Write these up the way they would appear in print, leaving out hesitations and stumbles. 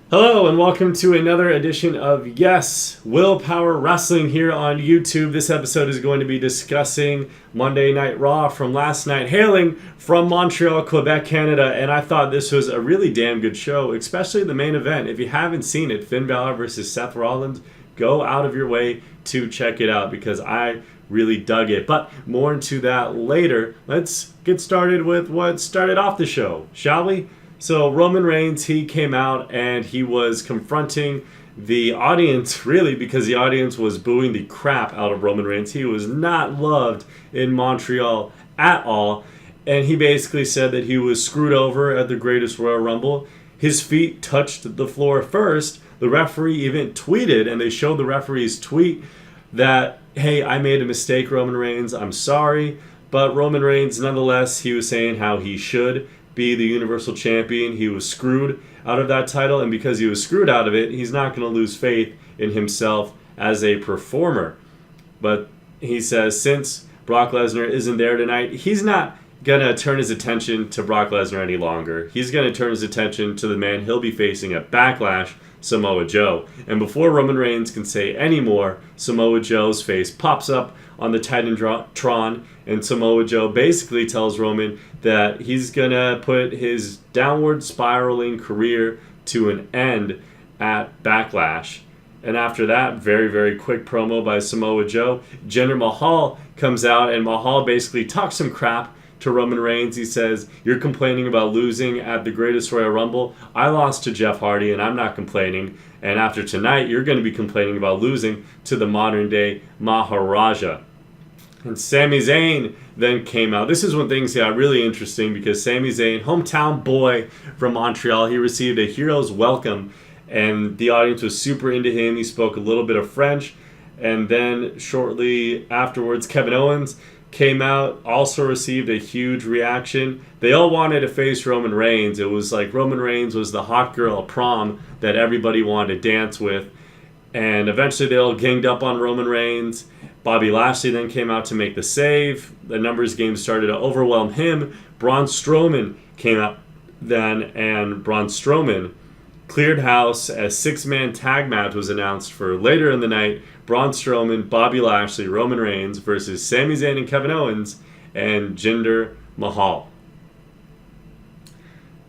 Hello and welcome to another edition of Yes, Willpower Wrestling here on YouTube. This episode is going to be discussing Monday Night Raw from last night, hailing from Montreal, Quebec, Canada, and I thought this was a really damn good show, especially the main event. If you haven't seen it, Finn Balor versus Seth Rollins, go out of your way to check it out because I really dug it. But more into that later. Let's get started with what started off the show, shall we? So Roman Reigns, he came out and he was confronting the audience, really, because the audience was booing the crap out of Roman Reigns. He was not loved in Montreal at all. And he basically said that he was screwed over at the Greatest Royal Rumble. His feet touched the floor first. The referee even tweeted, and they showed the referee's tweet, that, hey, I made a mistake, Roman Reigns. I'm sorry. But Roman Reigns, nonetheless, he was saying how he should be the Universal Champion. He was screwed out of that title, and because he was screwed out of it, he's not going to lose faith in himself as a performer. But he says since Brock Lesnar isn't there tonight, he's not going to turn his attention to Brock Lesnar any longer. He's going to turn his attention to the man he'll be facing at Backlash, Samoa Joe. And before Roman Reigns can say any more, Samoa Joe's face pops up on the Titantron, and Samoa Joe basically tells Roman that he's going to put his downward spiraling career to an end at Backlash. And after that, very, very quick promo by Samoa Joe, Jinder Mahal comes out, and Mahal basically talks some crap to Roman Reigns. He says, you're complaining about losing at the Greatest Royal Rumble. I lost to Jeff Hardy, and I'm not complaining. And after tonight, you're going to be complaining about losing to the modern-day Maharaja. And Sami Zayn then came out. This is when things got really interesting because Sami Zayn, hometown boy from Montreal, he received a hero's welcome, and the audience was super into him. He spoke a little bit of French. And then shortly afterwards, Kevin Owens came out, also received a huge reaction. They all wanted to face Roman Reigns. It was like Roman Reigns was the hot girl at prom that everybody wanted to dance with. And eventually they all ganged up on Roman Reigns. Bobby Lashley then came out to make the save. The numbers game started to overwhelm him. Braun Strowman came out then, and Braun Strowman cleared house as six-man tag match was announced for later in the night. Braun Strowman, Bobby Lashley, Roman Reigns versus Sami Zayn and Kevin Owens and Jinder Mahal.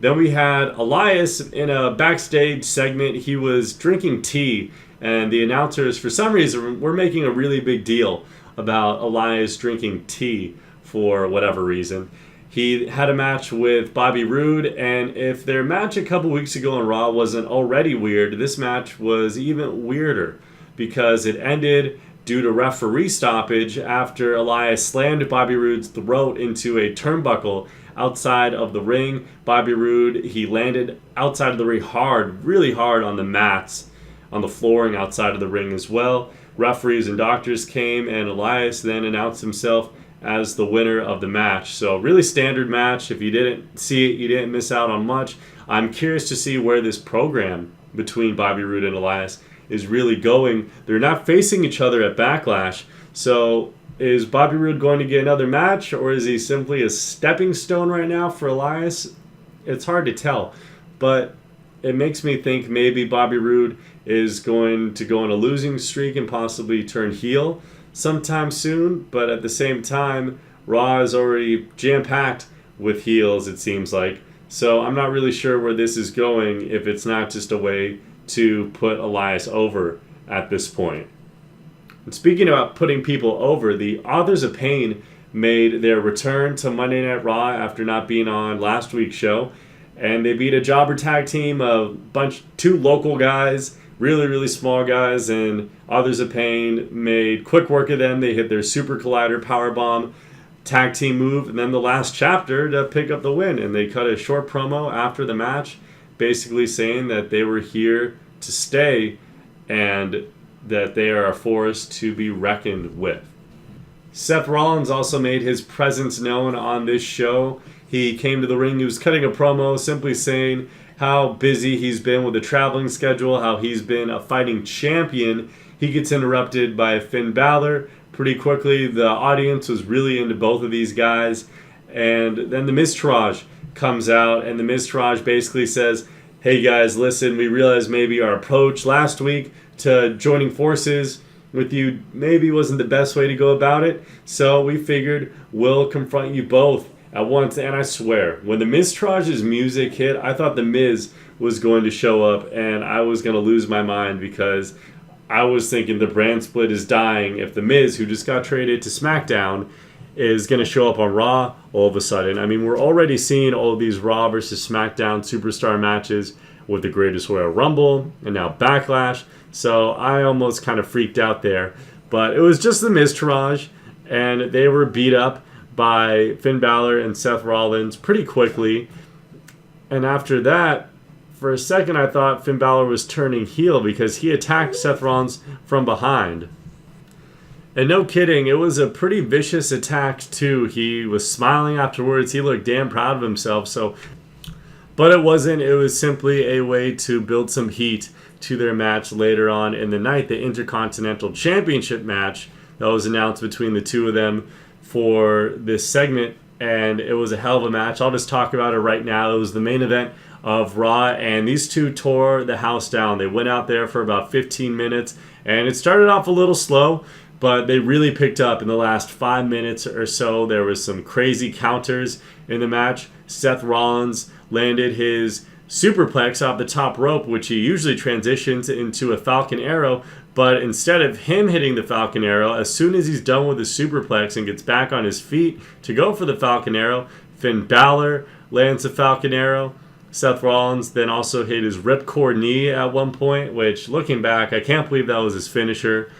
Then we had Elias in a backstage segment. He was drinking tea, and the announcers, for some reason, were making a really big deal about Elias drinking tea for whatever reason. He had a match with Bobby Roode, and if their match a couple weeks ago on Raw wasn't already weird, this match was even weirder because it ended due to referee stoppage after Elias slammed Bobby Roode's throat into a turnbuckle outside of the ring. Bobby Roode, he landed outside of the ring hard, really hard on the mats, on the flooring outside of the ring as well. Referees and doctors came, and Elias then announced himself as the winner of the match. So really standard match. If you didn't see it, you didn't miss out on much. I'm curious to see where this program between Bobby Roode and Elias is really going. They're not facing each other at Backlash. So is Bobby Roode going to get another match, or is he simply a stepping stone right now for Elias? It's hard to tell. But it makes me think maybe Bobby Roode is going to go on a losing streak and possibly turn heel sometime soon. But at the same time, Raw is already jam-packed with heels, it seems like. So I'm not really sure where this is going if it's not just a way to put Elias over at this point. And speaking about putting people over, the Authors of Pain made their return to Monday Night Raw after not being on last week's show. And they beat a jobber tag team of two local guys, really, really small guys, and Authors of Pain made quick work of them. They hit their Super Collider Powerbomb tag team move, and then the last chapter to pick up the win. And they cut a short promo after the match, basically saying that they were here to stay and that they are a force to be reckoned with. Seth Rollins also made his presence known on this show. He came to the ring, he was cutting a promo simply saying how busy he's been with the traveling schedule, how he's been a fighting champion. He gets interrupted by Finn Balor pretty quickly. The audience was really into both of these guys. And then the Miztourage comes out, and the Miztourage basically says, Hey guys, listen, we realized maybe our approach last week to joining forces with you maybe wasn't the best way to go about it, so we figured we'll confront you both at once. And I swear, when the Miztouraj's music hit, I thought the Miz was going to show up and I was going to lose my mind, because I was thinking the brand split is dying if the Miz, who just got traded to SmackDown, is going to show up on Raw all of a sudden. I mean, we're already seeing all of these Raw versus SmackDown superstar matches with the Greatest Royal Rumble and now Backlash. So I almost kind of freaked out there. But it was just the Miztourage, and they were beat up by Finn Balor and Seth Rollins pretty quickly. And after that, for a second I thought Finn Balor was turning heel because he attacked Seth Rollins from behind. And no kidding, it was a pretty vicious attack too. He was smiling afterwards. He looked damn proud of himself. But it wasn't. It was simply a way to build some heat to their match later on in the night, the Intercontinental Championship match that was announced between the two of them for this segment. And it was a hell of a match. I'll just talk about it right now. It was the main event of Raw, and these two tore the house down. They went out there for about 15 minutes, and it started off a little slow, but they really picked up in the last 5 minutes or so. There was some crazy counters in the match. Seth Rollins landed his superplex off the top rope, which he usually transitions into a Falcon Arrow, but instead of him hitting the Falcon Arrow, as soon as he's done with his superplex and gets back on his feet to go for the Falcon Arrow, Finn Balor lands the Falcon Arrow. Seth Rollins then also hit his ripcord knee at one point, which, looking back, I can't believe that was his finisher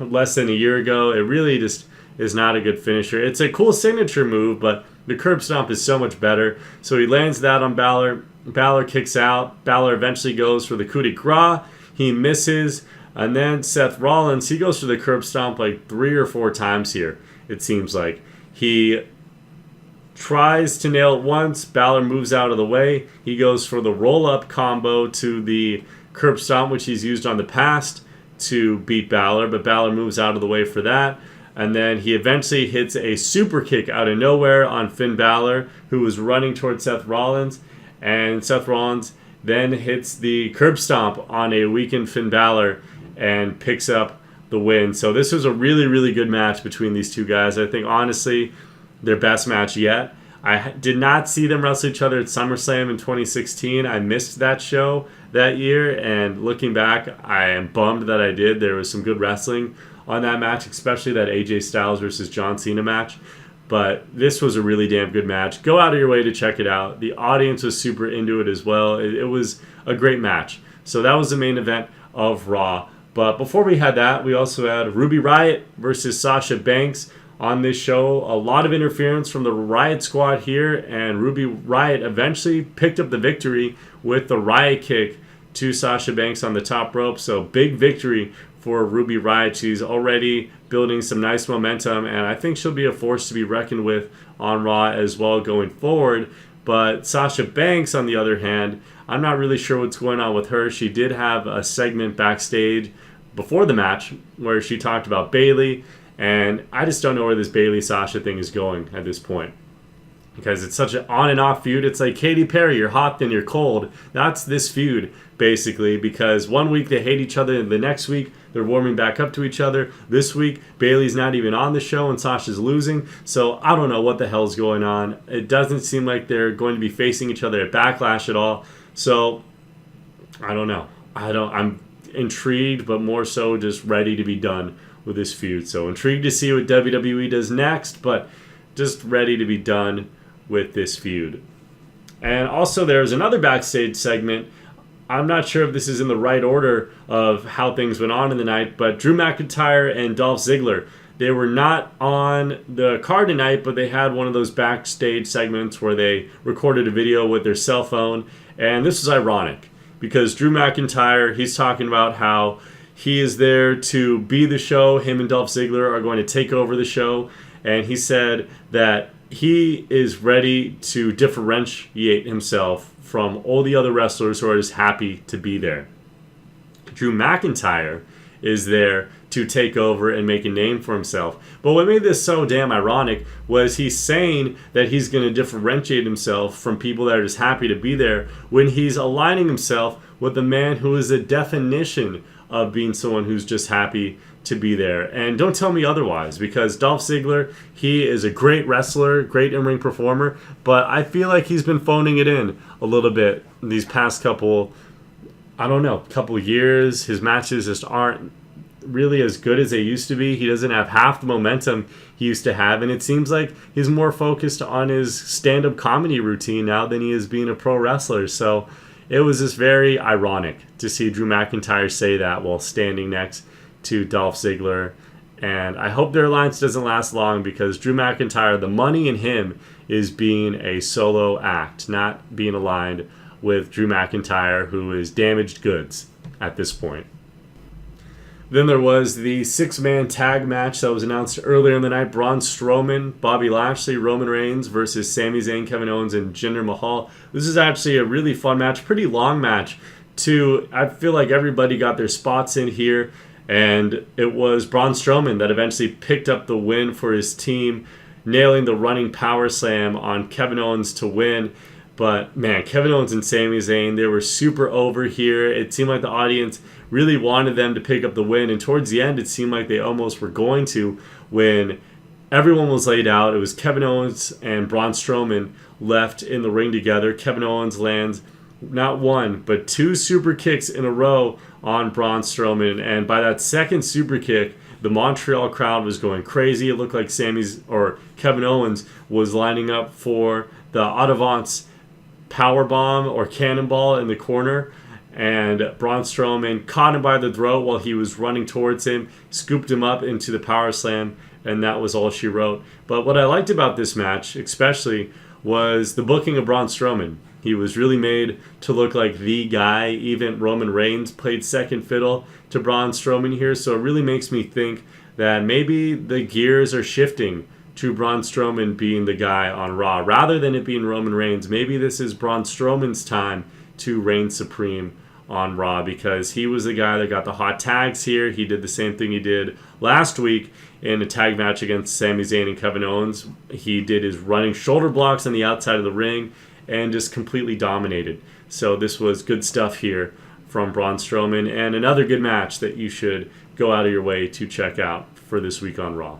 less than a year ago. It really just is not a good finisher. It's a cool signature move, but the curb stomp is so much better. So he lands that on Balor. Balor kicks out. Balor eventually goes for the coup de grace. He misses. And then Seth Rollins, he goes for the curb stomp like 3 or 4 times here, it seems like. He tries to nail it once. Balor moves out of the way. He goes for the roll-up combo to the curb stomp, which he's used on the past to beat Balor, but Balor moves out of the way for that. And then he eventually hits a super kick out of nowhere on Finn Balor, who was running towards Seth Rollins. And Seth Rollins then hits the curb stomp on a weakened Finn Balor and picks up the win. So this was a really, really good match between these two guys. I think, honestly, their best match yet. I did not see them wrestle each other at SummerSlam in 2016. I missed that show that year, and looking back, I am bummed that I did. There was some good wrestling on that match, especially that AJ Styles versus John Cena match. But this was a really damn good match. Go out of your way to check it out. The audience was super into it as well. It was a great match. So that was the main event of Raw. But before we had that, we also had Ruby Riott versus Sasha Banks on this show. A lot of interference from the Riott Squad here, and Ruby Riott eventually picked up the victory with the Riott kick to Sasha Banks on the top rope. So big victory for Ruby Riott. She's already building some nice momentum, and I think she'll be a force to be reckoned with on Raw as well going forward. But Sasha Banks, on the other hand, I'm not really sure what's going on with her. She did have a segment backstage before the match where she talked about Bayley, and I just don't know where this Bayley-Sasha thing is going at this point, because it's such an on and off feud. It's like Katy Perry, you're hot, then you're cold. That's this feud, basically, because one week they hate each other, and the next week they're warming back up to each other. This week, Bayley's not even on the show, and Sasha's losing. So I don't know what the hell's going on. It doesn't seem like they're going to be facing each other at Backlash at all. So I don't know. I'm intrigued, but more so just ready to be done with this feud. So intrigued to see what WWE does next, but just ready to be done with this feud. And also there's another backstage segment. I'm not sure if this is in the right order of how things went on in the night, but Drew McIntyre and Dolph Ziggler, they were not on the card tonight, but they had one of those backstage segments where they recorded a video with their cell phone. And this is ironic because Drew McIntyre, he's talking about how he is there to be the show. Him and Dolph Ziggler are going to take over the show. And he said that he is ready to differentiate himself from all the other wrestlers who are just happy to be there. Drew McIntyre is there to take over and make a name for himself. But what made this so damn ironic was he's saying that he's going to differentiate himself from people that are just happy to be there when he's aligning himself with a man who is a definition of being someone who's just happy to be there. And don't tell me otherwise, because Dolph Ziggler, he is a great wrestler, great in-ring performer, but I feel like he's been phoning it in a little bit these past couple years. His matches just aren't really as good as they used to be. He doesn't have half the momentum he used to have, and it seems like he's more focused on his stand-up comedy routine now than he is being a pro wrestler. So it was just very ironic to see Drew McIntyre say that while standing next to Dolph Ziggler. And I hope their alliance doesn't last long, because Drew McIntyre, the money in him is being a solo act, not being aligned with Drew McIntyre, who is damaged goods at this point. Then there was the 6-man tag match that was announced earlier in the night. Braun Strowman, Bobby Lashley, Roman Reigns versus Sami Zayn, Kevin Owens, and Jinder Mahal. This is actually a really fun match, pretty long match too. I feel like everybody got their spots in here, and it was Braun Strowman that eventually picked up the win for his team, nailing the running power slam on Kevin Owens to win. But man, Kevin Owens and Sami Zayn, they were super over here. It seemed like the audience really wanted them to pick up the win, and towards the end it seemed like they almost were going to. When everyone was laid out, it was Kevin Owens and Braun Strowman left in the ring together. Kevin Owens lands not one, but 2 super kicks in a row on Braun Strowman, and by that second super kick, the Montreal crowd was going crazy. It looked like Kevin Owens was lining up for the Audavance powerbomb or cannonball in the corner, and Braun Strowman caught him by the throat while he was running towards him, scooped him up into the power slam, and that was all she wrote. But what I liked about this match especially was the booking of Braun Strowman. He was really made to look like the guy. Even Roman Reigns played second fiddle to Braun Strowman here, so it really makes me think that maybe the gears are shifting to Braun Strowman being the guy on Raw. Rather than it being Roman Reigns, maybe this is Braun Strowman's time to reign supreme on Raw, because he was the guy that got the hot tags here. He did the same thing he did last week in a tag match against Sami Zayn and Kevin Owens. He did his running shoulder blocks on the outside of the ring and just completely dominated. So this was good stuff here from Braun Strowman, and another good match that you should go out of your way to check out for this week on Raw.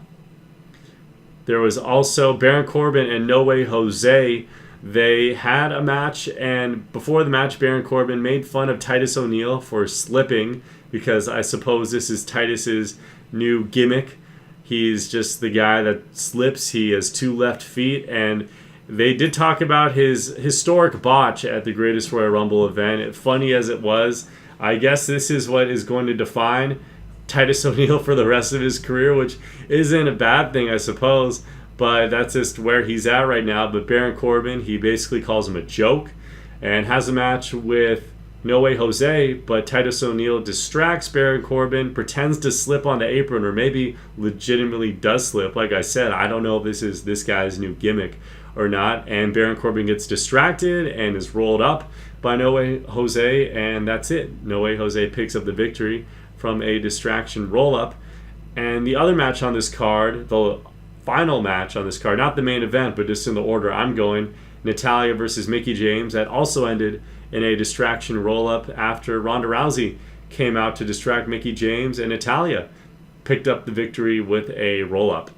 There was also Baron Corbin and No Way Jose. They had a match, and before the match, Baron Corbin made fun of Titus O'Neil for slipping, because I suppose this is Titus's new gimmick. He's just the guy that slips. He has 2 left feet, and they did talk about his historic botch at the Greatest Royal Rumble event. Funny as it was, I guess this is what is going to define Titus O'Neil for the rest of his career, which isn't a bad thing, I suppose, but that's just where he's at right now. But Baron Corbin, he basically calls him a joke and has a match with No Way Jose, but Titus O'Neil distracts Baron Corbin, pretends to slip on the apron, or maybe legitimately does slip. Like I said, I don't know if this is this guy's new gimmick or not, and Baron Corbin gets distracted and is rolled up by No Way Jose, and that's it. No Way Jose picks up the victory from a distraction roll-up. And the other match on this card, the final match on this card, not the main event, but just in the order I'm going, Natalya versus Mickie James, that also ended in a distraction roll-up after Ronda Rousey came out to distract Mickie James, and Natalya picked up the victory with a roll-up.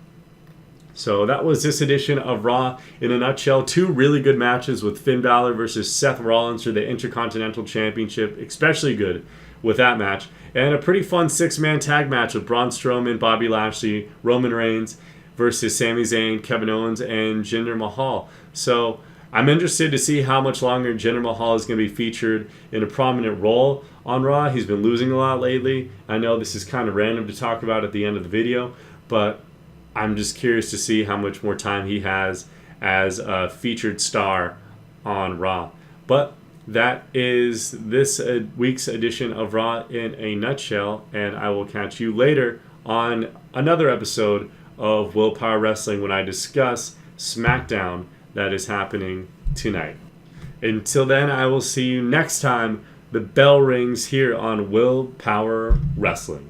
So that was this edition of Raw in a nutshell. 2 really good matches with Finn Balor versus Seth Rollins for the Intercontinental Championship, especially good with that match. And a pretty fun 6-man tag match with Braun Strowman, Bobby Lashley, Roman Reigns versus Sami Zayn, Kevin Owens, and Jinder Mahal. So I'm interested to see how much longer Jinder Mahal is going to be featured in a prominent role on Raw. He's been losing a lot lately. I know this is kind of random to talk about at the end of the video, but I'm just curious to see how much more time he has as a featured star on Raw. But that is this week's edition of Raw in a nutshell, and I will catch you later on another episode of Willpower Wrestling when I discuss SmackDown that is happening tonight. Until then, I will see you next time the bell rings here on Willpower Wrestling.